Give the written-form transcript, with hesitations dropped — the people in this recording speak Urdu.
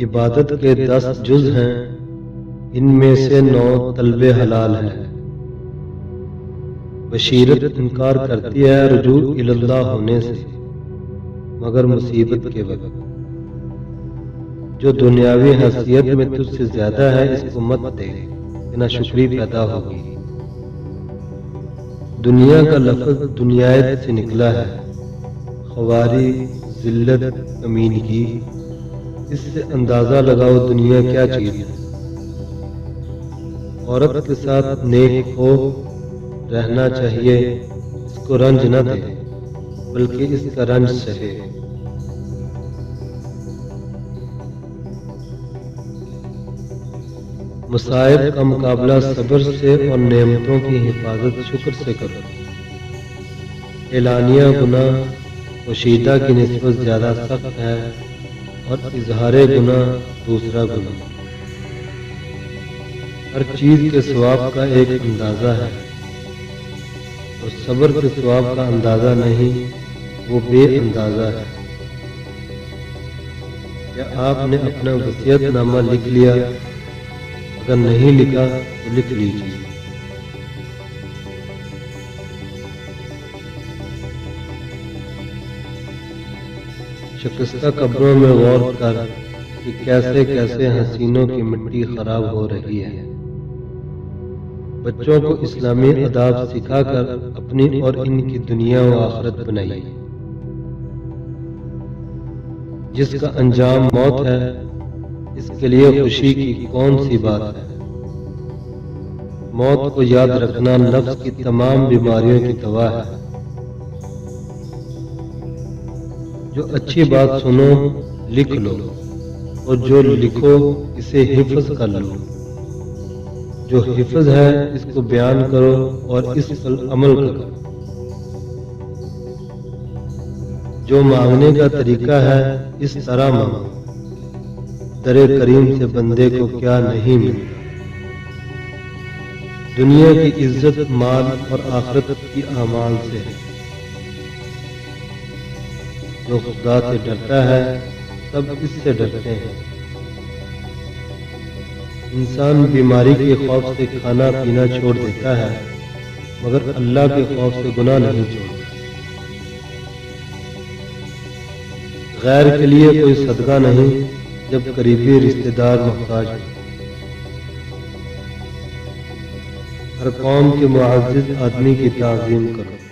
عبادت کے 10 جز ہیں، ان میں سے 9 طلب حلال ہیں۔ بشیرت انکار کرتی ہے رجوع اللہ ہونے سے، مگر مصیبت کے وقت۔ جو دنیاوی حیثیت میں تجھ سے زیادہ ہے اس کو مت دے کہ نہ شکری پیدا ہوگی۔ دنیا کا لفظ دنیایت سے نکلا ہے، خواری، ذلت، کمینگی۔ اس سے اندازہ لگاؤ دنیا کیا چیز ہے۔ عورت کے ساتھ نیک ہو رہنا چاہیے، اس کو رنج نہ دے بلکہ اس کا رنج سہے۔ مصائب کا مقابلہ صبر سے اور نعمتوں کی حفاظت شکر سے کرو۔ اعلانیہ گناہ پوشیدہ کی نسبت زیادہ سخت ہے اور اظہار گناہ دوسرا گناہ۔ ہر چیز کے ثواب کا ایک اندازہ ہے، اور صبر کے ثواب کا اندازہ نہیں، وہ بے اندازہ ہے۔ کیا آپ نے اپنا وصیت نامہ لکھ لیا؟ اگر نہیں لکھا تو لکھ لیجیے۔ شکستہ قبروں میں غور کر کہ کیسے کیسے حسینوں کی مٹی خراب ہو رہی ہے۔ بچوں کو اسلامی آداب سکھا کر اپنی اور ان کی دنیا و آخرت بنائیے۔ جس کا انجام موت ہے، اس کے لیے خوشی کی کون سی بات ہے۔ موت کو یاد رکھنا نفس کی تمام بیماریوں کی دوا ہے۔ جو اچھی بات سنو لکھ لو، اور جو لکھو اسے حفظ کر لو۔ جو حفظ ہے اس کو بیان کرو اور اس پر عمل کرو۔ جو مانگنے کا طریقہ ہے اس طرح مانگو، در کریم سے بندے کو کیا نہیں ملتا۔ دنیا کی عزت مال اور آخرت کی اعمال سے ہے۔ جو خدا سے ڈرتا ہے سب اس سے ڈرتے ہیں۔ انسان بیماری کے خوف سے کھانا پینا چھوڑ دیتا ہے، مگر اللہ کے خوف سے گناہ نہیں چھوڑتا۔ غیر کے لیے کوئی صدقہ نہیں جب قریبی رشتہ دار محتاج ہو۔ ہر قوم کے معزز آدمی کی تعظیم کرو۔